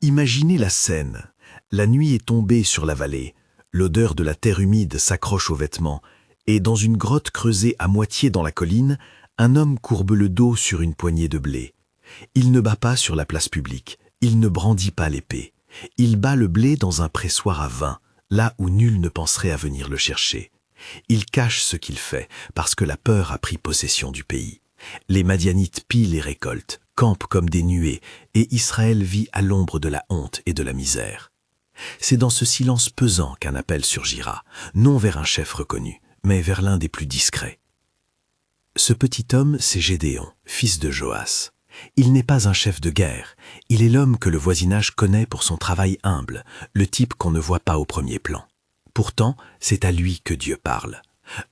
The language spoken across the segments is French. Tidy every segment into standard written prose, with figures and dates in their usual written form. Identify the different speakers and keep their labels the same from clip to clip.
Speaker 1: Imaginez la scène. La nuit est tombée sur la vallée. L'odeur de la terre humide s'accroche aux vêtements. Et dans une grotte creusée à moitié dans la colline, un homme courbe le dos sur une poignée de blé. Il ne bat pas sur la place publique. Il ne brandit pas l'épée. Il bat le blé dans un pressoir à vin, là où nul ne penserait à venir le chercher. Il cache ce qu'il fait, parce que la peur a pris possession du pays. Les Madianites pillent les récoltes, campent comme des nuées, et Israël vit à l'ombre de la honte et de la misère. C'est dans ce silence pesant qu'un appel surgira, non vers un chef reconnu, mais vers l'un des plus discrets. Ce petit homme, c'est Gédéon, fils de Joas. Il n'est pas un chef de guerre, il est l'homme que le voisinage connaît pour son travail humble, le type qu'on ne voit pas au premier plan. Pourtant, c'est à lui que Dieu parle.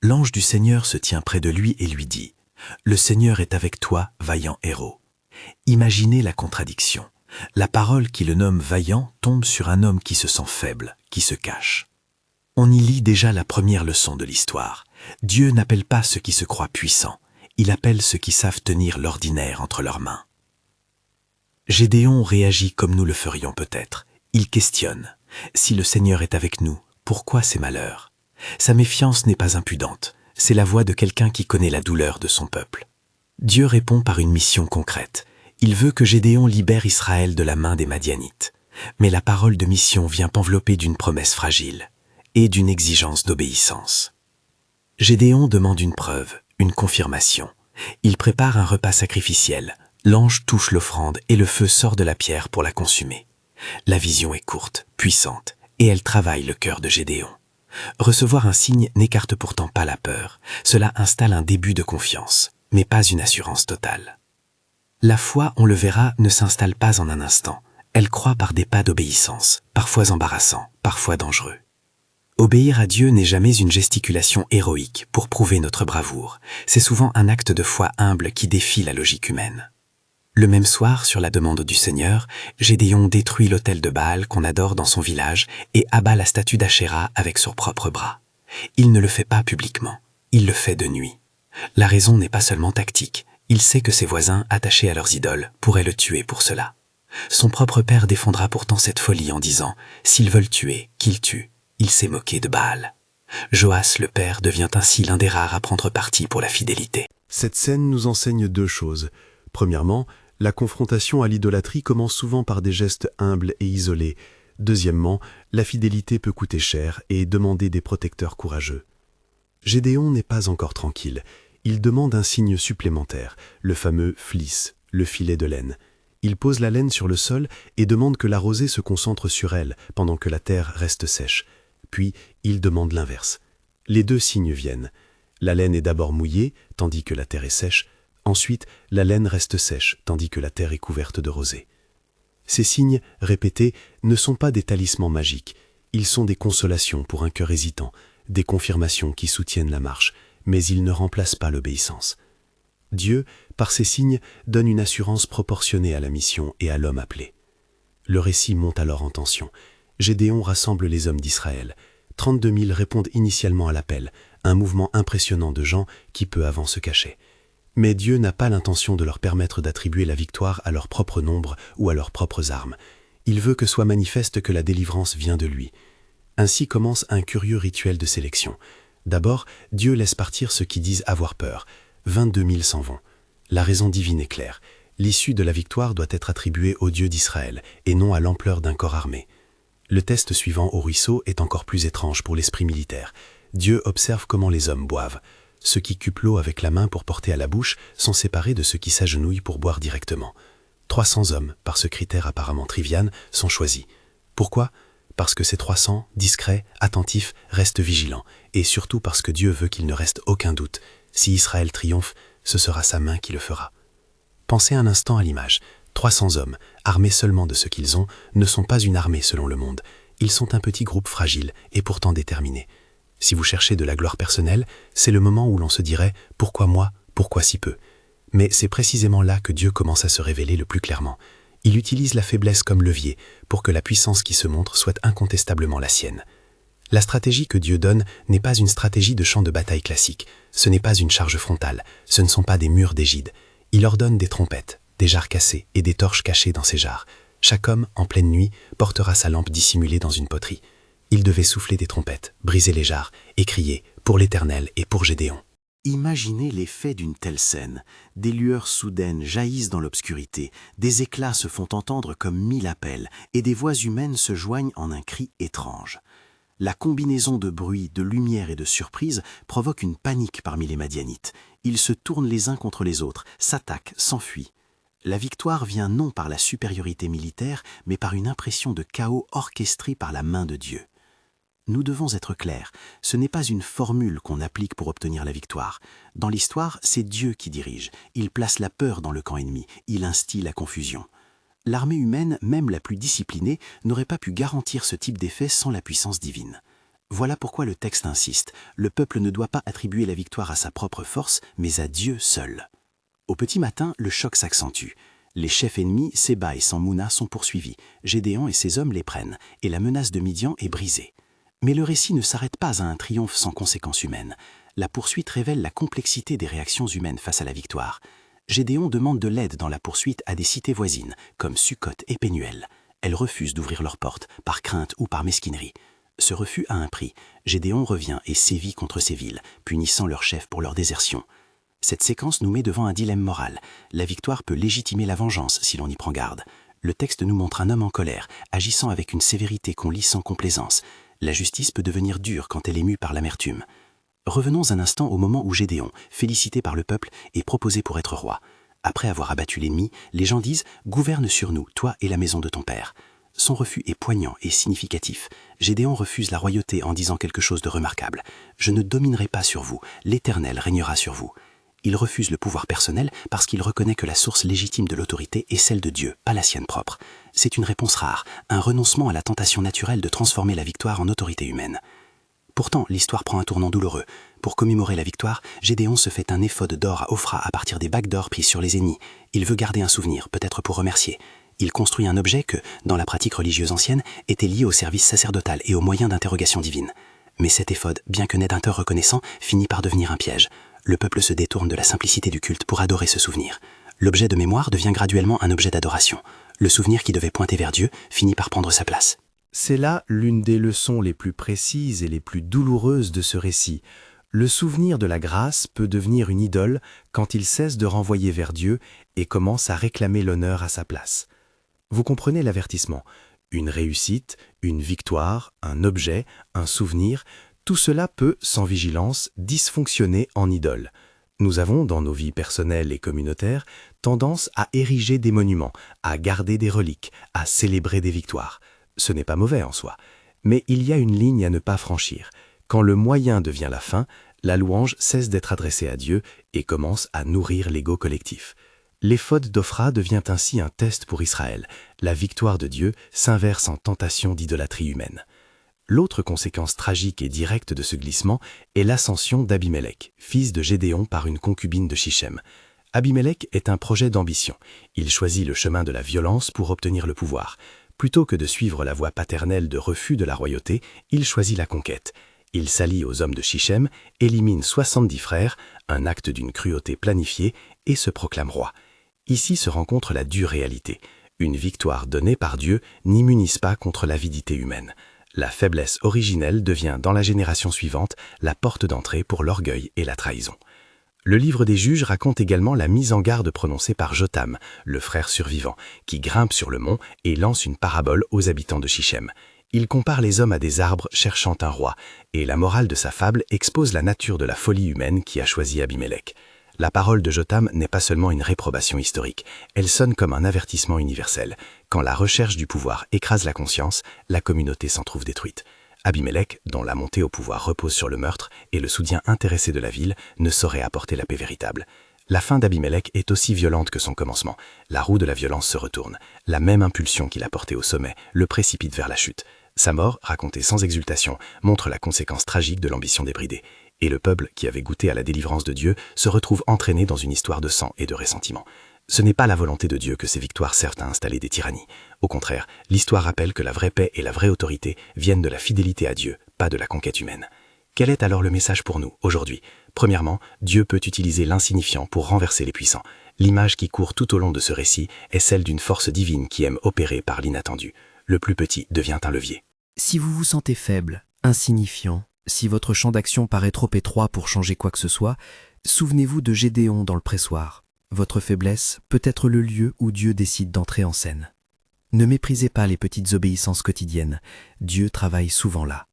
Speaker 1: L'ange du Seigneur se tient près de lui et lui dit « Le Seigneur est avec toi, vaillant héros ». Imaginez la contradiction. La parole qui le nomme vaillant tombe sur un homme qui se sent faible, qui se cache. On y lit déjà la première leçon de l'histoire. Dieu n'appelle pas ceux qui se croient puissants, il appelle ceux qui savent tenir l'ordinaire entre leurs mains. Gédéon réagit comme nous le ferions peut-être. Il questionne. Si le Seigneur est avec nous, pourquoi ces malheurs? Sa méfiance n'est pas impudente, c'est la voix de quelqu'un qui connaît la douleur de son peuple. Dieu répond par une mission concrète. Il veut que Gédéon libère Israël de la main des Madianites. Mais la parole de mission vient enveloppée d'une promesse fragile et d'une exigence d'obéissance. Gédéon demande une preuve, une confirmation. Il prépare un repas sacrificiel. L'ange touche l'offrande et le feu sort de la pierre pour la consumer. La vision est courte, puissante, et elle travaille le cœur de Gédéon. Recevoir un signe n'écarte pourtant pas la peur. Cela installe un début de confiance, mais pas une assurance totale. La foi, on le verra, ne s'installe pas en un instant. Elle croît par des pas d'obéissance, parfois embarrassants, parfois dangereux. Obéir à Dieu n'est jamais une gesticulation héroïque pour prouver notre bravoure. C'est souvent un acte de foi humble qui défie la logique humaine. Le même soir, sur la demande du Seigneur, Gédéon détruit l'autel de Baal qu'on adore dans son village et abat la statue d'Achéra avec son propre bras. Il ne le fait pas publiquement, il le fait de nuit. La raison n'est pas seulement tactique, il sait que ses voisins, attachés à leurs idoles, pourraient le tuer pour cela. Son propre père défendra pourtant cette folie en disant « S'ils veulent tuer, qu'ils tuent ». Il s'est moqué de Baal. Joas, le père, devient ainsi l'un des rares à prendre parti pour la fidélité.
Speaker 2: Cette scène nous enseigne deux choses. Premièrement, la confrontation à l'idolâtrie commence souvent par des gestes humbles et isolés. Deuxièmement, la fidélité peut coûter cher et demander des protecteurs courageux. Gédéon n'est pas encore tranquille. Il demande un signe supplémentaire, le fameux flis, le filet de laine. Il pose la laine sur le sol et demande que la rosée se concentre sur elle pendant que la terre reste sèche. Puis, il demande l'inverse. Les deux signes viennent. La laine est d'abord mouillée, tandis que la terre est sèche. Ensuite, la laine reste sèche, tandis que la terre est couverte de rosée. Ces signes, répétés, ne sont pas des talismans magiques. Ils sont des consolations pour un cœur hésitant, des confirmations qui soutiennent la marche, mais ils ne remplacent pas l'obéissance. Dieu, par ces signes, donne une assurance proportionnée à la mission et à l'homme appelé. Le récit monte alors en tension. Gédéon rassemble les hommes d'Israël. 32 000 répondent initialement à l'appel, un mouvement impressionnant de gens qui peu avant se cachaient. Mais Dieu n'a pas l'intention de leur permettre d'attribuer la victoire à leur propre nombre ou à leurs propres armes. Il veut que soit manifeste que la délivrance vient de lui. Ainsi commence un curieux rituel de sélection. D'abord, Dieu laisse partir ceux qui disent avoir peur. 22 000 s'en vont. La raison divine est claire. L'issue de la victoire doit être attribuée au Dieu d'Israël et non à l'ampleur d'un corps armé. Le test suivant au ruisseau est encore plus étrange pour l'esprit militaire. Dieu observe comment les hommes boivent. Ceux qui cupent l'eau avec la main pour porter à la bouche sont séparés de ceux qui s'agenouillent pour boire directement. 300 hommes, par ce critère apparemment trivial, sont choisis. Pourquoi ? Parce que ces 300, discrets, attentifs, restent vigilants, et surtout parce que Dieu veut qu'il ne reste aucun doute. Si Israël triomphe, ce sera sa main qui le fera. Pensez un instant à l'image. 300 hommes, armés seulement de ce qu'ils ont, ne sont pas une armée selon le monde. Ils sont un petit groupe fragile et pourtant déterminé. Si vous cherchez de la gloire personnelle, c'est le moment où l'on se dirait « Pourquoi moi ? Pourquoi si peu ?» Mais c'est précisément là que Dieu commence à se révéler le plus clairement. Il utilise la faiblesse comme levier pour que la puissance qui se montre soit incontestablement la sienne. La stratégie que Dieu donne n'est pas une stratégie de champ de bataille classique. Ce n'est pas une charge frontale, ce ne sont pas des murs d'égide. Il ordonne des trompettes, des jarres cassées et des torches cachées dans ces jarres. Chaque homme, en pleine nuit, portera sa lampe dissimulée dans une poterie. Il devait souffler des trompettes, briser les jarres et crier « Pour l'Éternel et pour Gédéon ».
Speaker 1: Imaginez l'effet d'une telle scène. Des lueurs soudaines jaillissent dans l'obscurité, des éclats se font entendre comme 1000 appels, et des voix humaines se joignent en un cri étrange. La combinaison de bruit, de lumière et de surprise provoque une panique parmi les Madianites. Ils se tournent les uns contre les autres, s'attaquent, s'enfuient. La victoire vient non par la supériorité militaire, mais par une impression de chaos orchestrée par la main de Dieu. Nous devons être clairs, ce n'est pas une formule qu'on applique pour obtenir la victoire. Dans l'histoire, c'est Dieu qui dirige. Il place la peur dans le camp ennemi, il instille la confusion. L'armée humaine, même la plus disciplinée, n'aurait pas pu garantir ce type d'effet sans la puissance divine. Voilà pourquoi le texte insiste, le peuple ne doit pas attribuer la victoire à sa propre force, mais à Dieu seul. Au petit matin, le choc s'accentue. Les chefs ennemis, Séba et Salmouna, sont poursuivis. Gédéon et ses hommes les prennent, et la menace de Midian est brisée. Mais le récit ne s'arrête pas à un triomphe sans conséquences humaines. La poursuite révèle la complexité des réactions humaines face à la victoire. Gédéon demande de l'aide dans la poursuite à des cités voisines, comme Sukkot et Pénuel. Elles refusent d'ouvrir leurs portes, par crainte ou par mesquinerie. Ce refus a un prix. Gédéon revient et sévit contre ces villes, punissant leurs chefs pour leur désertion. Cette séquence nous met devant un dilemme moral. La victoire peut légitimer la vengeance si l'on y prend garde. Le texte nous montre un homme en colère, agissant avec une sévérité qu'on lit sans complaisance. La justice peut devenir dure quand elle est mue par l'amertume. Revenons un instant au moment où Gédéon, félicité par le peuple, est proposé pour être roi. Après avoir abattu l'ennemi, les gens disent « Gouverne sur nous, toi et la maison de ton père ». Son refus est poignant et significatif. Gédéon refuse la royauté en disant quelque chose de remarquable. « Je ne dominerai pas sur vous, l'Éternel régnera sur vous ». Il refuse le pouvoir personnel parce qu'il reconnaît que la source légitime de l'autorité est celle de Dieu, pas la sienne propre. C'est une réponse rare, un renoncement à la tentation naturelle de transformer la victoire en autorité humaine. Pourtant, l'histoire prend un tournant douloureux. Pour commémorer la victoire, Gédéon se fait un éphod d'or à Ophra à partir des bagues d'or prises sur les ennemis. Il veut garder un souvenir, peut-être pour remercier. Il construit un objet que, dans la pratique religieuse ancienne, était lié au service sacerdotal et aux moyens d'interrogation divine. Mais cet éphod, bien que net d'un cœur reconnaissant, finit par devenir un piège. Le peuple se détourne de la simplicité du culte pour adorer ce souvenir. L'objet de mémoire devient graduellement un objet d'adoration. Le souvenir qui devait pointer vers Dieu finit par prendre sa place.
Speaker 2: C'est là l'une des leçons les plus précises et les plus douloureuses de ce récit. Le souvenir de la grâce peut devenir une idole quand il cesse de renvoyer vers Dieu et commence à réclamer l'honneur à sa place. Vous comprenez l'avertissement. Une réussite, une victoire, un objet, un souvenir, tout cela peut, sans vigilance, dysfonctionner en idole. Nous avons, dans nos vies personnelles et communautaires, tendance à ériger des monuments, à garder des reliques, à célébrer des victoires. Ce n'est pas mauvais en soi, mais il y a une ligne à ne pas franchir. Quand le moyen devient la fin, la louange cesse d'être adressée à Dieu et commence à nourrir l'ego collectif. L'éphod d'Ophra devient ainsi un test pour Israël. La victoire de Dieu s'inverse en tentation d'idolâtrie humaine. L'autre conséquence tragique et directe de ce glissement est l'ascension d'Abimélec, fils de Gédéon par une concubine de Shichem. Abimélec est un projet d'ambition. Il choisit le chemin de la violence pour obtenir le pouvoir. Plutôt que de suivre la voie paternelle de refus de la royauté, il choisit la conquête. Il s'allie aux hommes de Shichem, élimine 70 frères, un acte d'une cruauté planifiée, et se proclame roi. Ici se rencontre la dure réalité. Une victoire donnée par Dieu n'immunise pas contre l'avidité humaine. La faiblesse originelle devient, dans la génération suivante, la porte d'entrée pour l'orgueil et la trahison. Le livre des Juges raconte également la mise en garde prononcée par Jotham, le frère survivant, qui grimpe sur le mont et lance une parabole aux habitants de Shichem. Il compare les hommes à des arbres cherchant un roi, et la morale de sa fable expose la nature de la folie humaine qui a choisi Abimélec. La parole de Jotham n'est pas seulement une réprobation historique, elle sonne comme un avertissement universel. Quand la recherche du pouvoir écrase la conscience, la communauté s'en trouve détruite. Abimélec, dont la montée au pouvoir repose sur le meurtre, et le soutien intéressé de la ville, ne saurait apporter la paix véritable. La fin d'Abimélec est aussi violente que son commencement. La roue de la violence se retourne. La même impulsion qui l'a porté au sommet le précipite vers la chute. Sa mort, racontée sans exultation, montre la conséquence tragique de l'ambition débridée. Et le peuple, qui avait goûté à la délivrance de Dieu, se retrouve entraîné dans une histoire de sang et de ressentiment. Ce n'est pas la volonté de Dieu que ces victoires servent à installer des tyrannies. Au contraire, l'histoire rappelle que la vraie paix et la vraie autorité viennent de la fidélité à Dieu, pas de la conquête humaine.
Speaker 3: Quel est alors le message pour nous, aujourd'hui? Premièrement, Dieu peut utiliser l'insignifiant pour renverser les puissants. L'image qui court tout au long de ce récit est celle d'une force divine qui aime opérer par l'inattendu. Le plus petit devient un levier.
Speaker 4: Si vous vous sentez faible, insignifiant, si votre champ d'action paraît trop étroit pour changer quoi que ce soit, souvenez-vous de Gédéon dans le pressoir. Votre faiblesse peut être le lieu où Dieu décide d'entrer en scène. Ne méprisez pas les petites obéissances quotidiennes. Dieu travaille souvent là.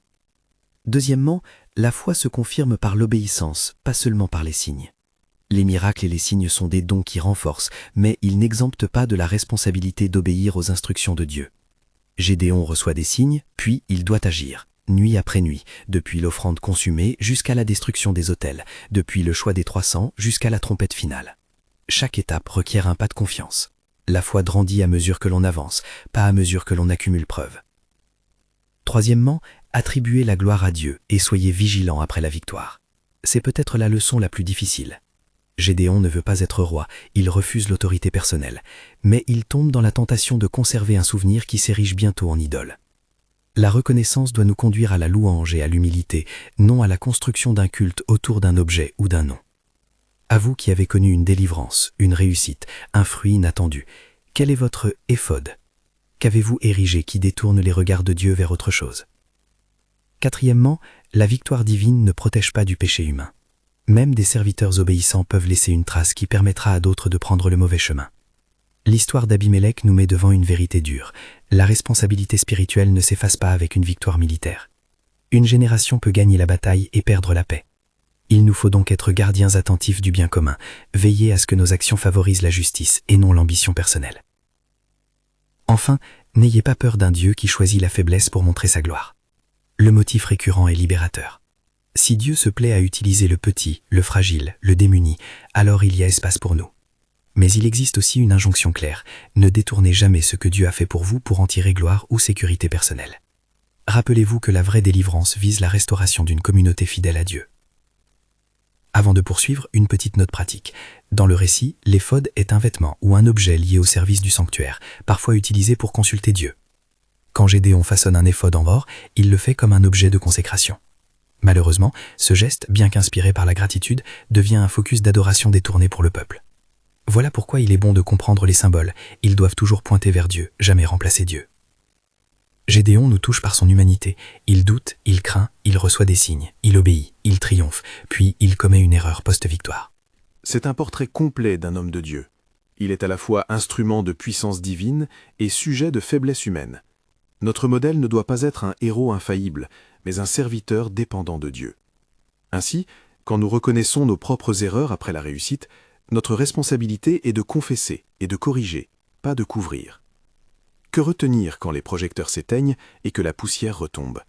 Speaker 4: Deuxièmement, la foi se confirme par l'obéissance, pas seulement par les signes. Les miracles et les signes sont des dons qui renforcent, mais ils n'exemptent pas de la responsabilité d'obéir aux instructions de Dieu. Gédéon reçoit des signes, puis il doit agir, nuit après nuit, depuis l'offrande consumée jusqu'à la destruction des autels, depuis le choix des 300 jusqu'à la trompette finale. Chaque étape requiert un pas de confiance. La foi grandit à mesure que l'on avance, pas à mesure que l'on accumule preuves. Troisièmement, attribuez la gloire à Dieu et soyez vigilants après la victoire. C'est peut-être la leçon la plus difficile. Gédéon ne veut pas être roi, il refuse l'autorité personnelle, mais il tombe dans la tentation de conserver un souvenir qui s'érige bientôt en idole. La reconnaissance doit nous conduire à la louange et à l'humilité, non à la construction d'un culte autour d'un objet ou d'un nom. À vous qui avez connu une délivrance, une réussite, un fruit inattendu, quel est votre éphod? Qu'avez-vous érigé qui détourne les regards de Dieu vers autre chose? Quatrièmement, la victoire divine ne protège pas du péché humain. Même des serviteurs obéissants peuvent laisser une trace qui permettra à d'autres de prendre le mauvais chemin. L'histoire d'Abimélec nous met devant une vérité dure. La responsabilité spirituelle ne s'efface pas avec une victoire militaire. Une génération peut gagner la bataille et perdre la paix. Il nous faut donc être gardiens attentifs du bien commun, veiller à ce que nos actions favorisent la justice et non l'ambition personnelle. Enfin, n'ayez pas peur d'un Dieu qui choisit la faiblesse pour montrer sa gloire. Le motif récurrent est libérateur. Si Dieu se plaît à utiliser le petit, le fragile, le démuni, alors il y a espace pour nous. Mais il existe aussi une injonction claire, ne détournez jamais ce que Dieu a fait pour vous pour en tirer gloire ou sécurité personnelle. Rappelez-vous que la vraie délivrance vise la restauration d'une communauté fidèle à Dieu. Avant de poursuivre, une petite note pratique. Dans le récit, l'éphod est un vêtement ou un objet lié au service du sanctuaire, parfois utilisé pour consulter Dieu. Quand Gédéon façonne un éphod en or, il le fait comme un objet de consécration. Malheureusement, ce geste, bien qu'inspiré par la gratitude, devient un focus d'adoration détourné pour le peuple. Voilà pourquoi il est bon de comprendre les symboles. Ils doivent toujours pointer vers Dieu, jamais remplacer Dieu. Gédéon nous touche par son humanité. Il doute, il craint, il reçoit des signes, il obéit, il triomphe, puis il commet une erreur post-victoire.
Speaker 1: C'est un portrait complet d'un homme de Dieu. Il est à la fois instrument de puissance divine et sujet de faiblesse humaine. Notre modèle ne doit pas être un héros infaillible, mais un serviteur dépendant de Dieu. Ainsi, quand nous reconnaissons nos propres erreurs après la réussite, notre responsabilité est de confesser et de corriger, pas de couvrir. Que retenir quand les projecteurs s'éteignent et que la poussière retombe?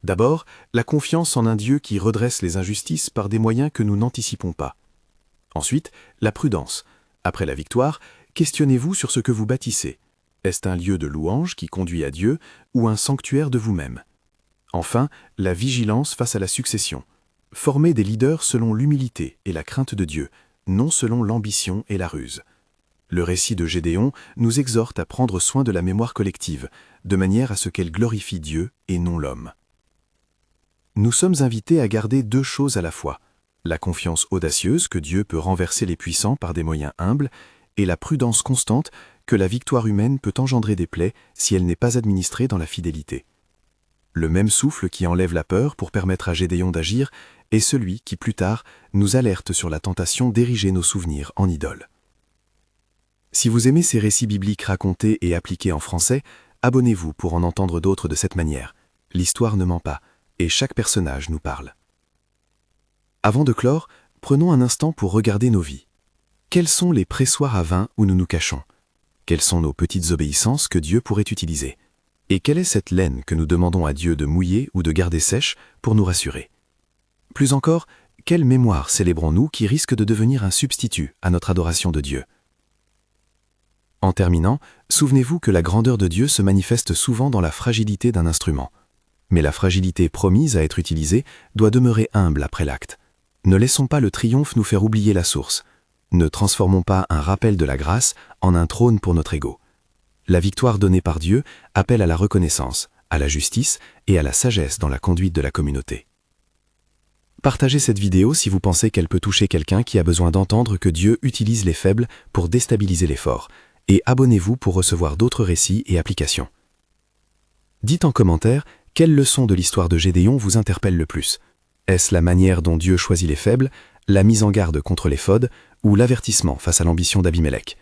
Speaker 1: D'abord, la confiance en un Dieu qui redresse les injustices par des moyens que nous n'anticipons pas. Ensuite, la prudence. Après la victoire, questionnez-vous sur ce que vous bâtissez. Est-ce un lieu de louange qui conduit à Dieu ou un sanctuaire de vous-même? Enfin, la vigilance face à la succession. Formez des leaders selon l'humilité et la crainte de Dieu, non selon l'ambition et la ruse. Le récit de Gédéon nous exhorte à prendre soin de la mémoire collective, de manière à ce qu'elle glorifie Dieu et non l'homme. Nous sommes invités à garder deux choses à la fois, la confiance audacieuse que Dieu peut renverser les puissants par des moyens humbles, et la prudence constante que la victoire humaine peut engendrer des plaies si elle n'est pas administrée dans la fidélité. Le même souffle qui enlève la peur pour permettre à Gédéon d'agir est celui qui, plus tard, nous alerte sur la tentation d'ériger nos souvenirs en idoles. Si vous aimez ces récits bibliques racontés et appliqués en français, abonnez-vous pour en entendre d'autres de cette manière. L'histoire ne ment pas, et chaque personnage nous parle. Avant de clore, prenons un instant pour regarder nos vies. Quels sont les pressoirs à vin où nous nous cachons? Quelles sont nos petites obéissances que Dieu pourrait utiliser? Et quelle est cette laine que nous demandons à Dieu de mouiller ou de garder sèche pour nous rassurer? Plus encore, quelle mémoire célébrons-nous qui risque de devenir un substitut à notre adoration de Dieu? En terminant, souvenez-vous que la grandeur de Dieu se manifeste souvent dans la fragilité d'un instrument. Mais la fragilité promise à être utilisée doit demeurer humble après l'acte. Ne laissons pas le triomphe nous faire oublier la source. Ne transformons pas un rappel de la grâce en un trône pour notre ego. La victoire donnée par Dieu appelle à la reconnaissance, à la justice et à la sagesse dans la conduite de la communauté.
Speaker 2: Partagez cette vidéo si vous pensez qu'elle peut toucher quelqu'un qui a besoin d'entendre que Dieu utilise les faibles pour déstabiliser les forts. Et abonnez-vous pour recevoir d'autres récits et applications. Dites en commentaire quelle leçon de l'histoire de Gédéon vous interpelle le plus. Est-ce la manière dont Dieu choisit les faibles, la mise en garde contre l'éphod ou l'avertissement face à l'ambition d'Abimélec?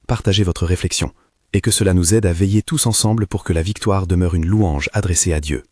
Speaker 2: Partagez votre réflexion et que cela nous aide à veiller tous ensemble pour que la victoire demeure une louange adressée à Dieu.